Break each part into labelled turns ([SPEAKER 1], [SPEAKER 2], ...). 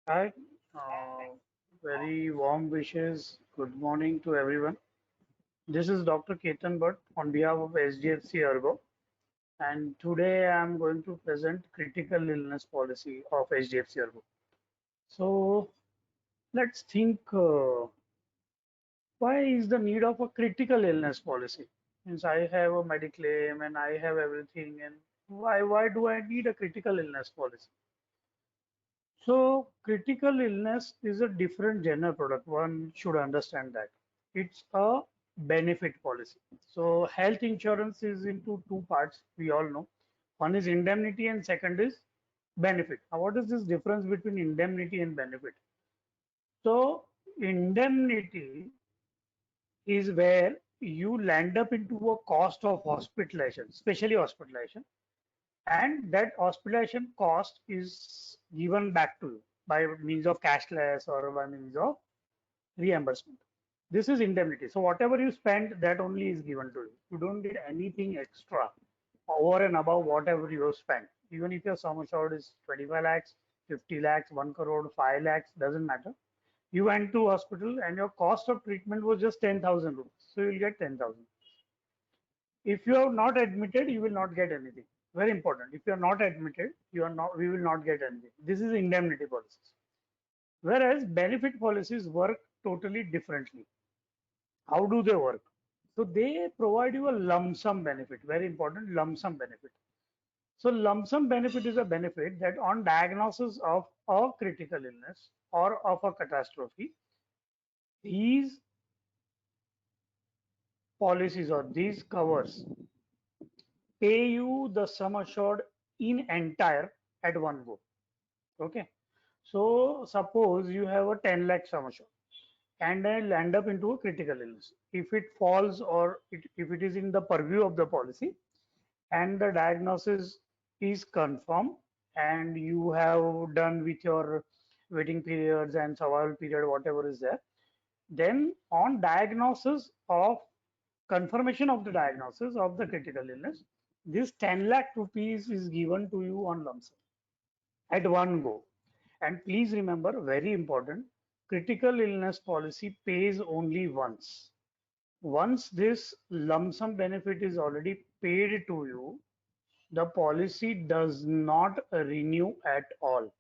[SPEAKER 1] Hi, very warm wishes. Good morning to everyone. This is Dr. Ketan Bhatt on behalf of SDFC Ergo, and today I'm going to present critical illness policy of SDFC Ergo. So let's think why is the need of a critical illness policy? Since I have a mediclaim and I have everything, and why do I need a critical illness policy? So critical illness is a different general product. One should understand that. It's a benefit policy. So health insurance is into two parts, we all know. One is indemnity and second is benefit. Now, what is this difference between indemnity and benefit? So indemnity is where you land up into a cost of hospitalization, especially hospitalization, and that hospitalization cost is given back to you by means of cashless or by means of reimbursement. This is indemnity. So whatever you spend, that only is given to you. You don't get anything extra over and above whatever you have spent. Even if your sum assured is 25 lakhs, 50 lakhs, 1 crore, 5 lakhs, doesn't matter. You went to hospital and your cost of treatment was just 10,000 rupees. So you'll get 10,000. If you are not admitted, you will not get anything. Very important. If you are not admitted, we will not get anything. This is indemnity policies. Whereas benefit policies work totally differently. How do they work? So they provide you a lump sum benefit, very important lump sum benefit. So lump sum benefit is a benefit that on diagnosis of a critical illness or of a catastrophe, these policies or these covers pay you the sum assured in entire at one go. Okay. So suppose you have a 10 lakh sum assured and then land up into a critical illness. If it falls or if it is in the purview of the policy, and the diagnosis is confirmed and you have done with your waiting periods and survival period, whatever is there, then on diagnosis of confirmation of the diagnosis of the critical illness, this 10 lakh rupees is given to you on lump sum at one go. And please remember, very important, critical illness policy pays only once. Once this lump sum benefit is already paid to you, the policy does not renew at all.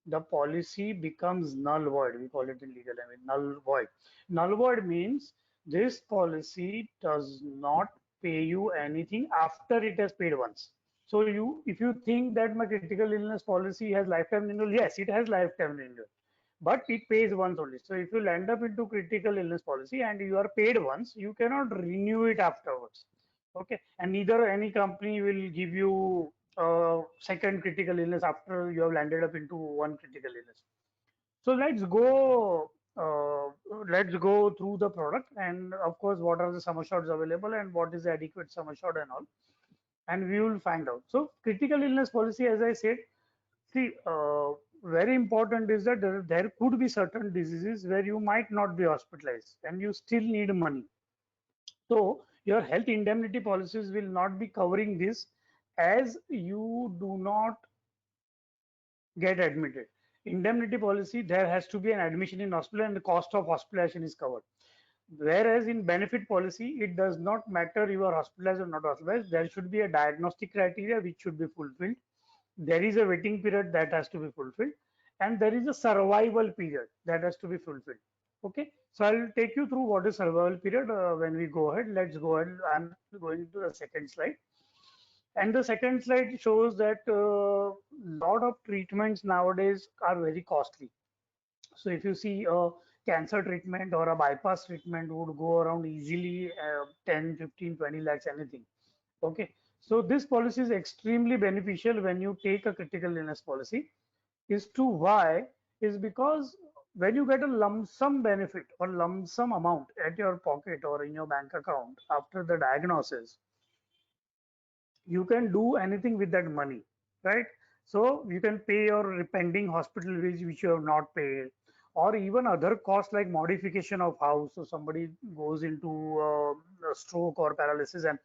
[SPEAKER 1] The policy becomes null void. We call it in legal language null void. Null void means this policy does not pay you anything after it has paid once. So if you think that my critical illness policy has lifetime renewal, yes, it has lifetime renewal, but it pays once only. So if you land up into critical illness policy and you are paid once, you cannot renew it afterwards. Okay, and neither any company will give you a second critical illness after you have landed up into one critical illness. So let's go through the product and of course what are the sum assureds available and what is the adequate sum assured and all, and we will find out. So critical illness policy, as I said, see, very important is that there could be certain diseases where you might not be hospitalized and you still need money. So your health indemnity policies will not be covering this as you do not get admitted. Indemnity policy, there has to be an admission in hospital and the cost of hospitalization is covered. Whereas in benefit policy, it does not matter you are hospitalized or not hospitalized. There should be a diagnostic criteria which should be fulfilled. There is a waiting period that has to be fulfilled, and there is a survival period that has to be fulfilled. Okay, so I'll take you through what is survival period when we go ahead. Let's go ahead. I'm going to the second slide. And the second slide shows that a lot of treatments nowadays are very costly. So if you see a cancer treatment or a bypass treatment would go around easily 10, 15, 20 lakhs, anything. Okay. So this policy is extremely beneficial when you take a critical illness policy. Is to why is because when you get a lump sum benefit or lump sum amount at your pocket or in your bank account after the diagnosis, you can do anything with that money, right? So you can pay your pending hospital bills which you have not paid, or even other costs like modification of house. So somebody goes into a stroke or paralysis and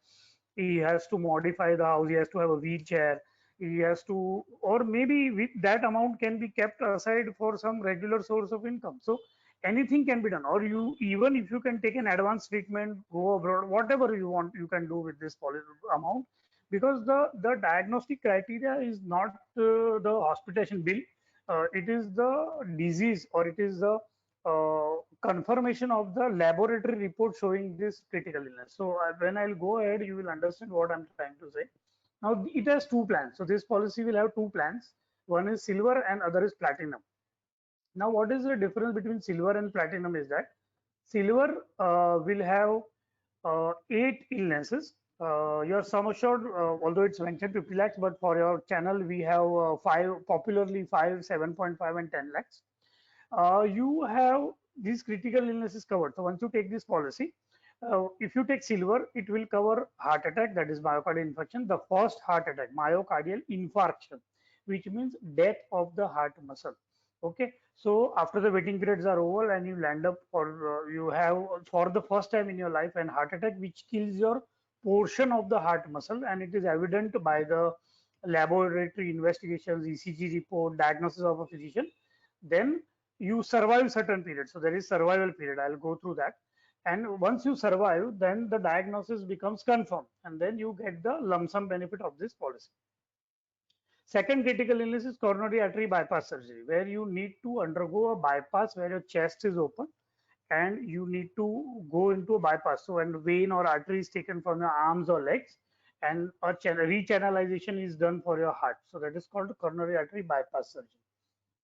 [SPEAKER 1] he has to modify the house, he has to have a wheelchair. He has to, or maybe with that amount can be kept aside for some regular source of income. So anything can be done, or you, even if you can take an advanced treatment, go abroad, whatever you want, you can do with this amount, because the diagnostic criteria is not the hospitalization bill. It is the disease, or it is the confirmation of the laboratory report showing this critical illness. So when I'll go ahead, you will understand what I'm trying to say. Now it has two plans. So this policy will have two plans. One is silver and other is platinum. Now what is the difference between silver and platinum is that silver will have 8 illnesses. Your sum assured, although it's mentioned 50 lakhs, but for your channel we have five, popularly 5, 7.5 and 10 lakhs. You have these critical illnesses covered. So once you take this policy, if you take silver, it will cover heart attack, that is myocardial infarction, the first heart attack, myocardial infarction, which means death of the heart muscle. Okay, so after the waiting periods are over and you land up for you have for the first time in your life an heart attack which kills your portion of the heart muscle, and it is evident by the laboratory investigations, ECG report, diagnosis of a physician. Then you survive certain period. So there is survival period. I'll go through that. And once you survive, then the diagnosis becomes confirmed, and then you get the lump sum benefit of this policy. Second critical illness is coronary artery bypass surgery, where you need to undergo a bypass where your chest is open and you need to go into a bypass. So when vein or artery is taken from your arms or legs, and a rechannelization is done for your heart. So that is called coronary artery bypass surgery.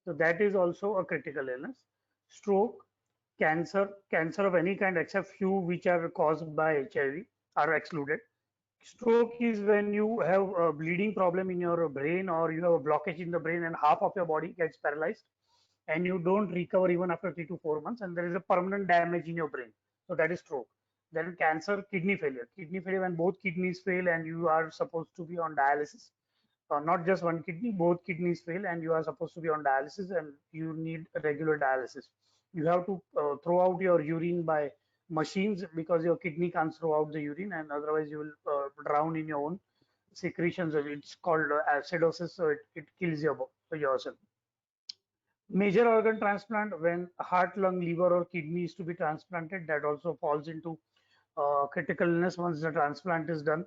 [SPEAKER 1] So that is also a critical illness. Stroke, cancer of any kind except few which are caused by HIV are excluded. Stroke is when you have a bleeding problem in your brain, or you have a blockage in the brain and half of your body gets paralyzed and you don't recover even after 3 to 4 months, and there is a permanent damage in your brain. So that is stroke. Then cancer, kidney failure. Kidney failure when both kidneys fail and you are supposed to be on dialysis. Not just one kidney, both kidneys fail and you are supposed to be on dialysis and you need regular dialysis. You have to throw out your urine by machines because your kidney can't throw out the urine, and otherwise you will drown in your own secretions. It's called acidosis, so it kills yourself. Major organ transplant, when heart, lung, liver, or kidney is to be transplanted, that also falls into critical illness once the transplant is done.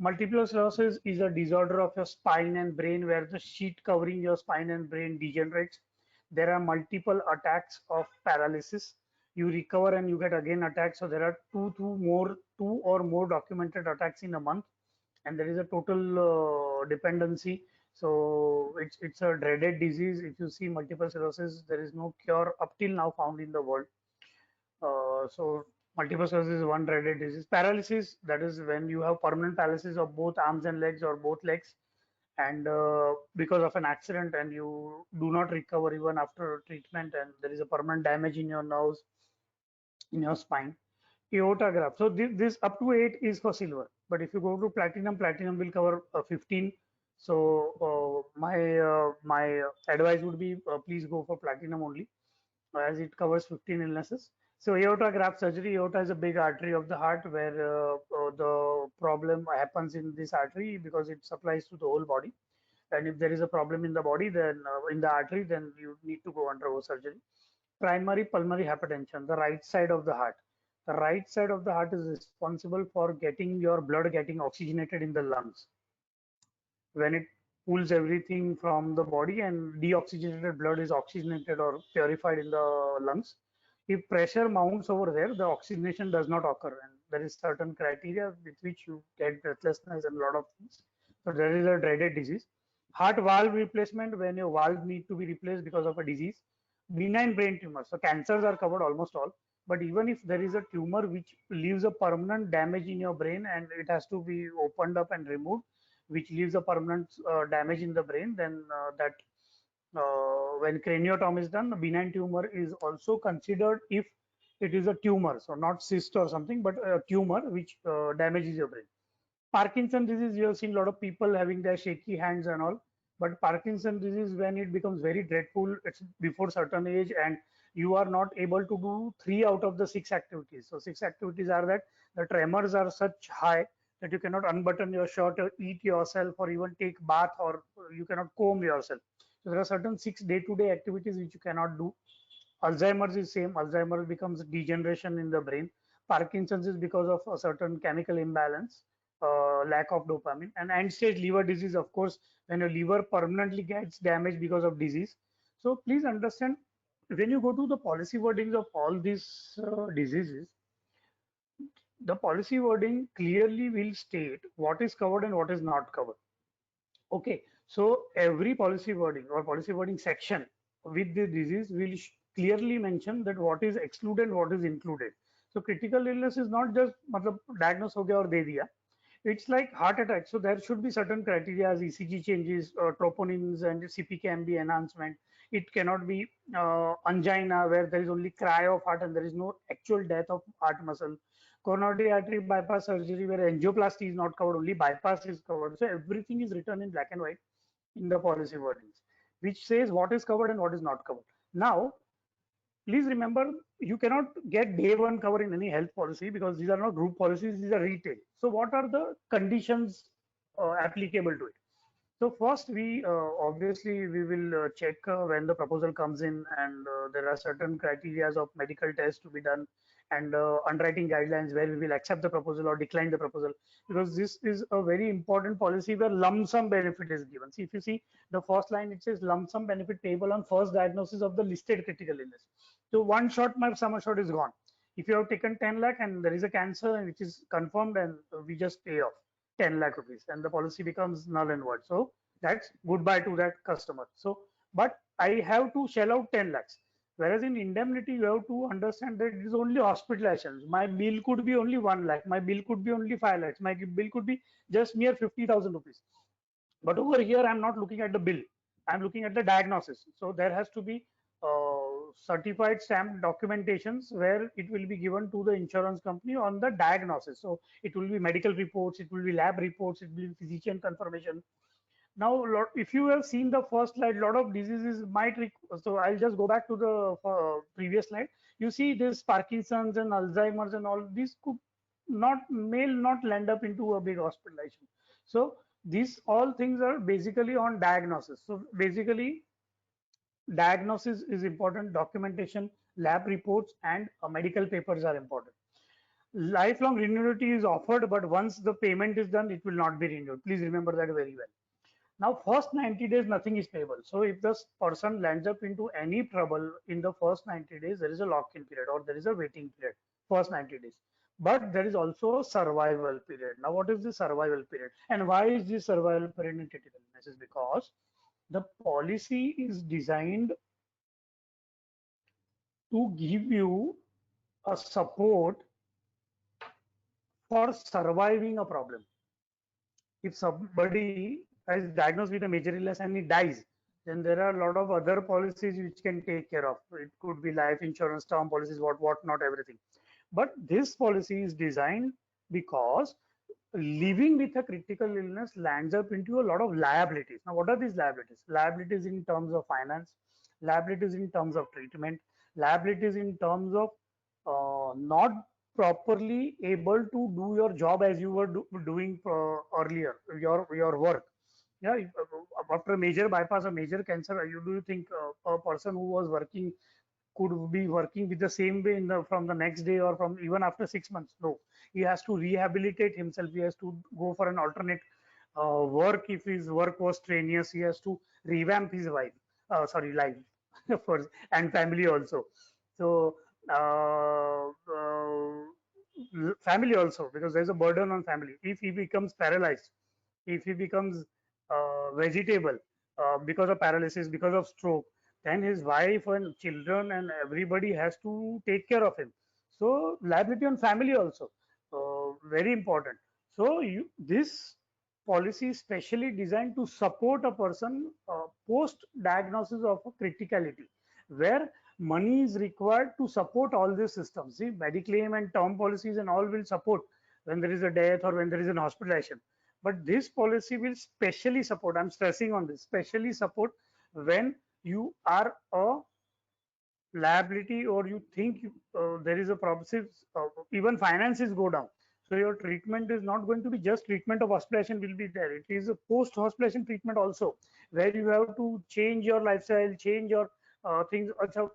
[SPEAKER 1] Multiple sclerosis is a disorder of your spine and brain where the sheet covering your spine and brain degenerates. There are multiple attacks of paralysis. You recover and you get again attacks. So there are two or more documented attacks in a month, and there is a total dependency. So it's a dreaded disease. If you see multiple sclerosis, there is no cure up till now found in the world. So multiple sclerosis is one dreaded disease. Paralysis, that is when you have permanent paralysis of both arms and legs or both legs, and because of an accident, and you do not recover even after treatment, and there is a permanent damage in your nerves, in your spine. Aorta graft. So this up to 8 is for silver, but if you go to platinum, platinum will cover 15. So my advice would be please go for platinum only, as it covers 15 illnesses. So aorta graft surgery, aorta is a big artery of the heart where the problem happens in this artery because it supplies to the whole body. And if there is a problem in the body, then in the artery, then you need to go undergo surgery. Primary pulmonary hypertension, the right side of the heart. The right side of the heart is responsible for getting your blood getting oxygenated in the lungs. When it pulls everything from the body and deoxygenated blood is oxygenated or purified in the lungs, if pressure mounts over there, the oxygenation does not occur, and there is certain criteria with which you get breathlessness and a lot of things. So there is a dreaded disease. Heart valve replacement, when your valve need to be replaced because of a disease. Benign brain tumors, so cancers are covered almost all, but even if there is a tumor which leaves a permanent damage in your brain and it has to be opened up and removed, which leaves a permanent damage in the brain, then that when craniotomy is done, the benign tumor is also considered if it is a tumor, so not cyst or something, but a tumor which damages your brain. Parkinson disease, you have seen a lot of people having their shaky hands and all, but Parkinson disease, when it becomes very dreadful, it's before certain age and you are not able to do 3 out of the 6 activities. So 6 activities are that the tremors are such high that you cannot unbutton your shirt or eat yourself or even take bath or you cannot comb yourself. So there are certain 6 day-to-day activities which you cannot do. Alzheimer's is same. Alzheimer's becomes degeneration in the brain. Parkinson's is because of a certain chemical imbalance, lack of dopamine, and end-stage liver disease, of course, when your liver permanently gets damaged because of disease. So please understand, when you go to the policy wordings of all these diseases, the policy wording clearly will state what is covered and what is not covered. Okay, so every policy wording or policy wording section with the disease will clearly mention that what is excluded and what is included. So critical illness is not just matlab diagnose ho gaya aur de diya. It's like heart attack. So there should be certain criteria as ECG changes, troponins and CPKMB enhancement. It cannot be angina where there is only cry of heart and there is no actual death of heart muscle. Coronary artery bypass surgery where angioplasty is not covered, only bypass is covered. So everything is written in black and white in the policy wordings, which says what is covered and what is not covered. Now, please remember, you cannot get day one cover in any health policy because these are not group policies, these are retail. So what are the conditions applicable to it? So first, we obviously we will check when the proposal comes in, and there are certain criteria of medical tests to be done, and underwriting guidelines where we will accept the proposal or decline the proposal, because this is a very important policy where lump sum benefit is given. See, if you see the first line, it says lump sum benefit payable on first diagnosis of the listed critical illness. So one shot, my sum assured is gone. If you have taken 10 lakh and there is a cancer and which is confirmed, and we just pay off 10 lakh rupees and the policy becomes null and void. So that's goodbye to that customer. So, but I have to shell out 10 lakhs. Whereas in indemnity, you have to understand that it is only hospitalizations. My bill could be only 1 lakh. My bill could be only 5 lakhs. My bill could be just mere 50,000 rupees. But over here, I'm not looking at the bill. I'm looking at the diagnosis. So there has to be certified stamped documentations where it will be given to the insurance company on the diagnosis. So it will be medical reports, it will be lab reports, it will be physician confirmation. Now, if you have seen the first slide, a lot of diseases might, so I'll just go back to the previous slide. You see this Parkinson's and Alzheimer's and all these could may not land up into a big hospitalization. So these all things are basically on diagnosis. So basically diagnosis is important, documentation, lab reports, and medical papers are important. Lifelong renewability is offered, but once the payment is done, it will not be renewed. Please remember that very well. Now, first 90 days, nothing is payable. So if this person lands up into any trouble in the first 90 days, there is a lock-in period or there is a waiting period, first 90 days. But there is also a survival period. Now, what is the survival period? And why is this survival period in critical illness? Is because the policy is designed to give you a support for surviving a problem. If somebody is diagnosed with a major illness and he dies, then there are a lot of other policies which can take care of. It could be life insurance, term policies, what not, everything. But this policy is designed because living with a critical illness lands up into a lot of liabilities. Now, what are these liabilities? Liabilities in terms of finance, liabilities in terms of treatment, liabilities in terms of not properly able to do your job as you were doing earlier, your work. Yeah, after a major bypass or major cancer, do you think a person who was working could be working with the same way from the next day or from even after 6 months? No, he has to rehabilitate himself. He has to go for an alternate work. If his work was strenuous, he has to revamp his life first, and family also. So family also, because there's a burden on family. If he becomes paralyzed, if he becomes vegetable because of paralysis, because of stroke, then his wife and children and everybody has to take care of him. So liability on family also, very important. So this policy is specially designed to support a person post diagnosis of a criticality, where money is required to support all these systems. See, Mediclaim and term policies and all will support when there is a death or when there is an hospitalization. But this policy will specially support, I'm stressing on this, specially support when you are a liability or you think there is a problem. Even finances go down. So your treatment is not going to be just treatment of hospitalization will be there. It is a post-hospitalization treatment also, where you have to change your lifestyle, change your things. Also,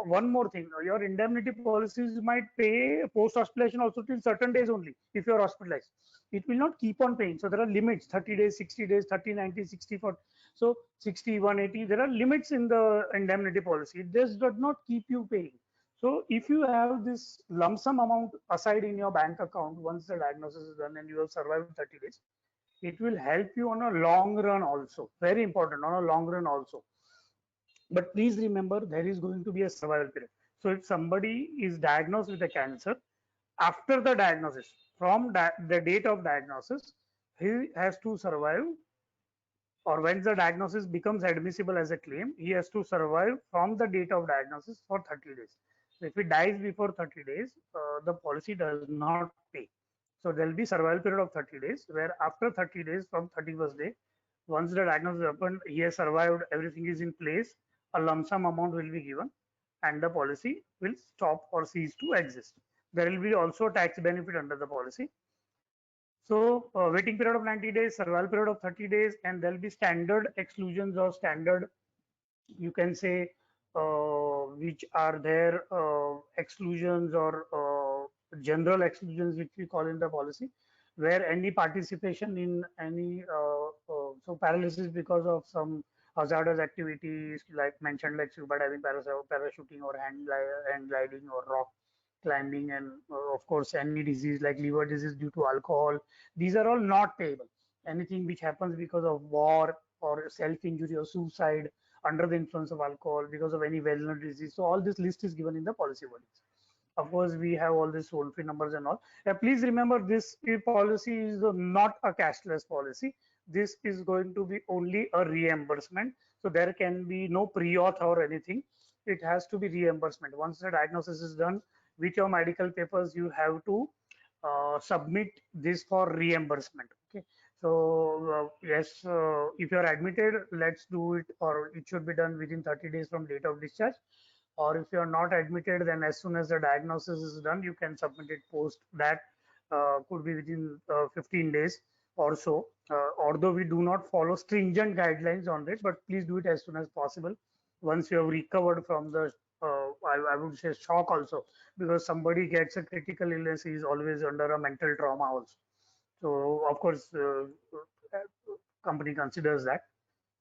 [SPEAKER 1] one more thing, your indemnity policies might pay post-hospitalization also till certain days only if you are hospitalized. It will not keep on paying. So there are limits: 30 days, 60 days, 30, 90, 60 for so 60, 180. There are limits in the indemnity policy. It just does not keep you paying. So if you have this lump sum amount aside in your bank account once the diagnosis is done and you have survived 30 days, it will help you on a long run also. Very important, on a long run also. But please remember, there is going to be a survival period. So if somebody is diagnosed with a cancer, after the diagnosis, from the date of diagnosis, he has to survive, or when the diagnosis becomes admissible as a claim, he has to survive from the date of diagnosis for 30 days. So if he dies before 30 days, the policy does not pay. So there will be survival period of 30 days, where after 30 days from 31st day, once the diagnosis happened, he has survived, everything is in place, a lump sum amount will be given, and the policy will stop or cease to exist. There will be also tax benefit under the policy. So waiting period of 90 days, survival period of 30 days, and there'll be standard exclusions or standard, you can say, which are there, exclusions or general exclusions, which we call in the policy, where any participation in any, so paralysis because of some hazardous activities like mentioned, like scuba diving, parachuting, or hand gliding, or rock climbing, and of course any disease like liver disease due to alcohol, these are all not payable. Anything which happens because of war or self-injury or suicide under the influence of alcohol, because of any well-known disease, so all this list is given in the policy wordings. Of course, we have all these toll free numbers and all. Please remember, this policy is not a cashless policy. This is going to be only a reimbursement. So there can be no pre-auth or anything. It has to be reimbursement. Once the diagnosis is done with your medical papers, you have to submit this for reimbursement. Okay. So yes, if you are admitted, let's do it, or it should be done within 30 days from date of discharge. Or if you are not admitted, then as soon as the diagnosis is done, you can submit it post that, could be within 15 days or so. Although we do not follow stringent guidelines on it, but please do it as soon as possible. Once you have recovered from the, I would say, shock also, because somebody gets a critical illness, he is always under a mental trauma also. So of course, company considers that.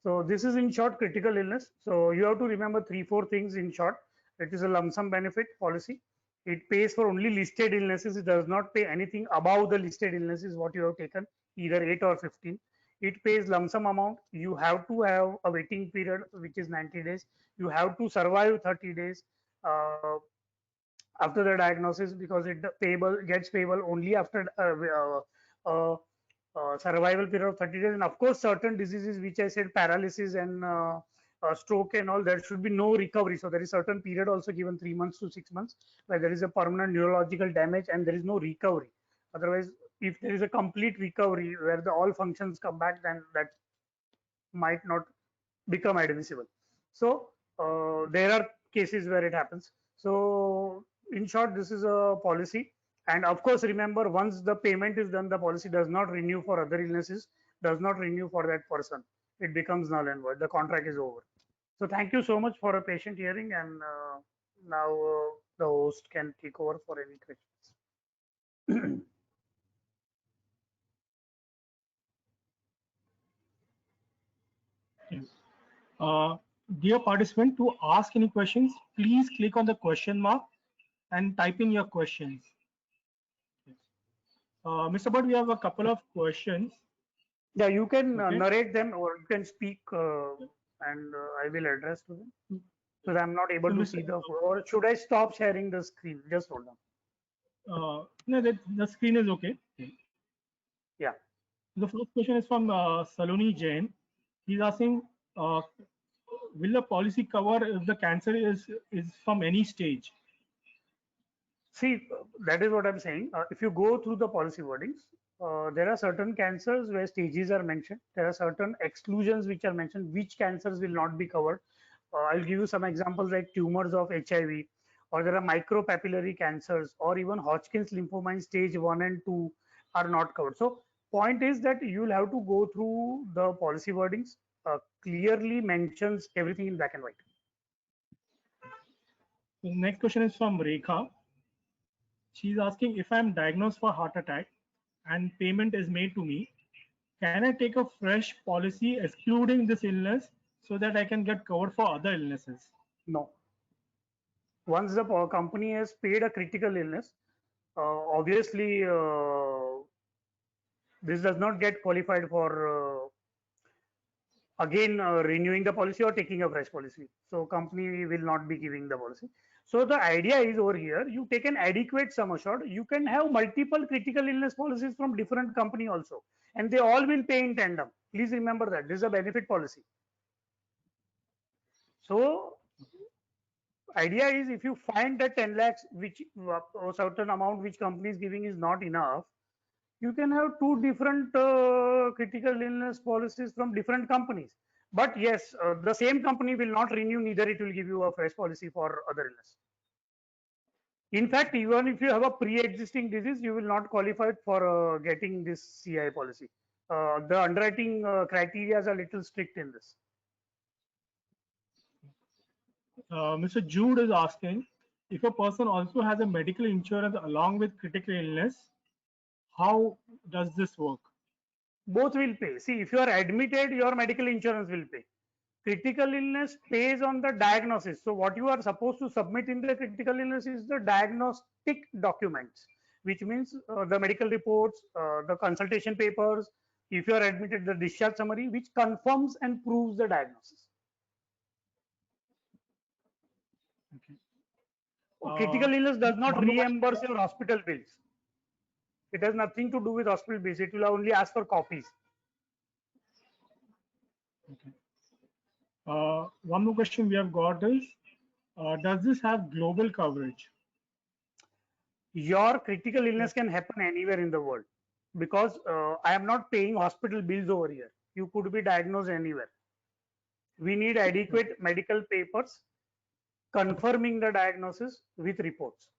[SPEAKER 1] So this is in short critical illness. So you have to remember 3-4 things in short. It is a lump sum benefit policy. It pays for only listed illnesses. It does not pay anything above the listed illnesses what you have taken, either 8 or 15. It pays lump sum amount. You have to have a waiting period which is 90 days. You have to survive 30 days after the diagnosis, because it payable gets payable only after survival period of 30 days. And of course, certain diseases which I said, paralysis and stroke and all, there should be no recovery. So there is certain period also given, 3 months to 6 months, where there is a permanent neurological damage and there is no recovery. Otherwise, if there is a complete recovery where the all functions come back, then that might not become admissible. So there are cases where it happens. So in short, this is a policy. And of course, remember, once the payment is done, the policy does not renew for other illnesses, does not renew for that person. It becomes null and void. The contract is over. So thank you so much for a patient hearing. And now the host can take over for any questions.
[SPEAKER 2] Yes. Dear participant, to ask any questions, please click on the question mark and type in your questions. Yes. Mr. Bhatt, we have a couple of questions.
[SPEAKER 1] Yeah, you can
[SPEAKER 2] Okay.
[SPEAKER 1] narrate them, or you can speak, and I will address to them. Because I'm not able to see the, or should I stop sharing the screen? Just hold on.
[SPEAKER 2] No, the screen is okay.
[SPEAKER 1] Yeah.
[SPEAKER 2] The first question is from Saloni Jain. He's asking, will the policy cover if the cancer is from any stage?
[SPEAKER 1] See, that is what I'm saying. If you go through the policy wordings, there are certain cancers where stages are mentioned. There are certain exclusions which are mentioned, which cancers will not be covered. I'll give you some examples like tumors of HIV, or there are micropapillary cancers, or even Hodgkin's lymphoma in stage 1 and 2 are not covered. So point is that you'll have to go through the policy wordings, clearly mentions everything in black and white.
[SPEAKER 2] The next question is from Rekha. She's asking, if I'm diagnosed for heart attack and payment is made to me, can I take a fresh policy excluding this illness so that I can get covered for other illnesses?
[SPEAKER 1] No. Once the company has paid a critical illness, obviously this does not get qualified for again renewing the policy or taking a fresh policy. So company will not be giving the policy. So the idea is over here, you take an adequate sum assured. You can have multiple critical illness policies from different company also, and they all will pay in tandem. Please remember that this is a benefit policy. So idea is, if you find that 10 lakhs, which a certain amount which company is giving is not enough, you can have two different critical illness policies from different companies. But yes, the same company will not renew, neither it will give you a fresh policy for other illness. In fact, even if you have a pre-existing disease, you will not qualify for getting this CI policy. The underwriting criteria are a little strict in this.
[SPEAKER 2] Mr. Jude is asking, if a person also has a medical insurance along with critical illness, how does this work?
[SPEAKER 1] Both will pay. See, if you are admitted, your medical insurance will pay. Critical illness pays on the diagnosis. So what you are supposed to submit in the critical illness is the diagnostic documents, which means the medical reports, the consultation papers. If you are admitted, the discharge summary, which confirms and proves the diagnosis.
[SPEAKER 2] Okay.
[SPEAKER 1] Critical illness does not reimburse your hospital bills. It has nothing to do with hospital bills. It will only ask for copies.
[SPEAKER 2] Okay. One more question we have got is, does this have global coverage?
[SPEAKER 1] Your critical illness can happen anywhere in the world, because I am not paying hospital bills over here. You could be diagnosed anywhere. We need adequate medical papers confirming the diagnosis with reports.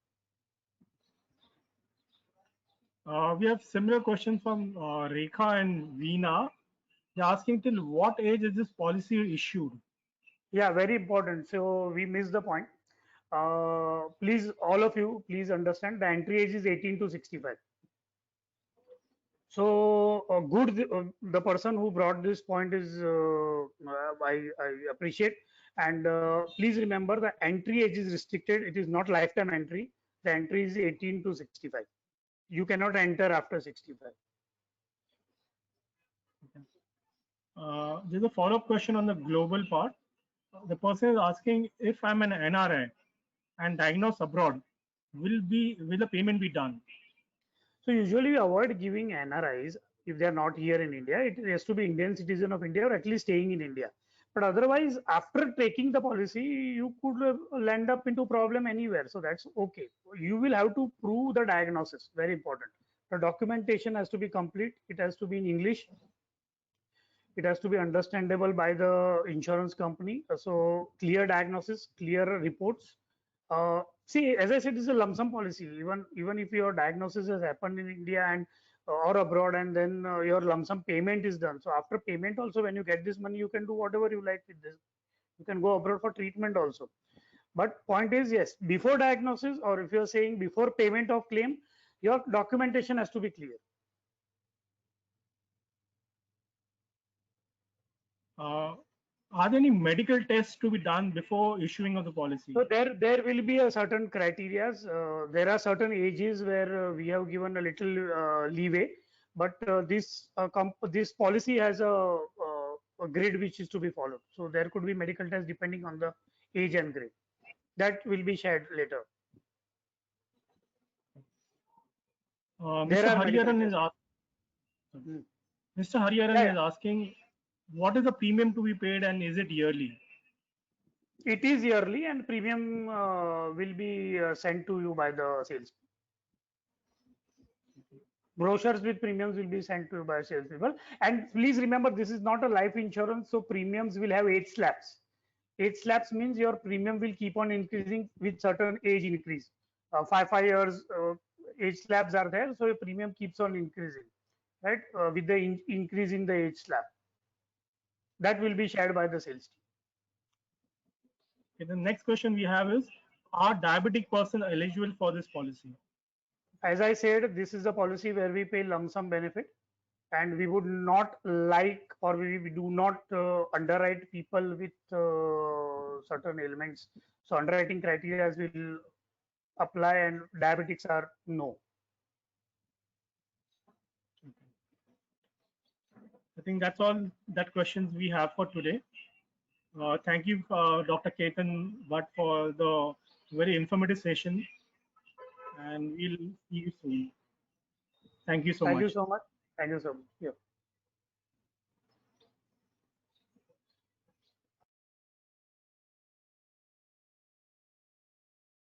[SPEAKER 2] We have similar questions from Rekha and Veena. They're asking, till what age is this policy issued?
[SPEAKER 1] Yeah, very important. So we missed the point. Please, all of you, please understand the entry age is 18 to 65. So the person who brought this point is, I appreciate. And please remember, the entry age is restricted. It is not lifetime entry. The entry is 18 to 65. You cannot enter after 65.
[SPEAKER 2] There's a follow-up question on the global part. The person is asking, if I'm an NRI and diagnosed abroad, will the payment be done?
[SPEAKER 1] So usually we avoid giving NRIs if they are not here in India. It has to be Indian citizen of India, or at least staying in India. But otherwise, after taking the policy, you could land up into problem anywhere. So that's okay. You will have to prove the diagnosis. Very important. The documentation has to be complete. It has to be in English. It has to be understandable by the insurance company. So clear diagnosis, clear reports. See, as I said, this is a lump sum policy. Even if your diagnosis has happened in India and or abroad, and then your lump sum payment is done. So after payment also, when you get this money, you can do whatever you like with this. You can go abroad for treatment also. But point is, yes, before diagnosis, or if you're saying before payment of claim, your documentation has to be clear.
[SPEAKER 2] Are there any medical tests to be done before issuing of the policy?
[SPEAKER 1] So there will be a certain criteria. There are certain ages where we have given a little leeway, but this policy has a grade which is to be followed. So there could be medical tests depending on the age and grade. That will be shared later.
[SPEAKER 2] Mr. Hariharan is asking, what is the premium to be paid, and is it yearly?
[SPEAKER 1] It is yearly, and premium will be sent to you by the sales. Brochures with premiums will be sent to you by salespeople. And please remember, this is not a life insurance, so premiums will have age slabs. Age slabs means your premium will keep on increasing with certain age increase. 5 years age slabs are there, so your premium keeps on increasing, right? With the increase in the age slab, that will be shared by the sales team.
[SPEAKER 2] Okay, the next question we have is, are diabetic person eligible for this policy?
[SPEAKER 1] As I said, this is a policy where we pay lump sum benefit, and we would not like, or we do not underwrite people with certain ailments. So underwriting criteria will apply, and diabetics are no.
[SPEAKER 2] I think that's all that questions we have for today. Thank you, Dr. Ketan Bhatt, for the very informative session, and we'll see you soon. Thank you so
[SPEAKER 1] Thank you
[SPEAKER 2] much.
[SPEAKER 1] so much. Thank you so much. Yeah.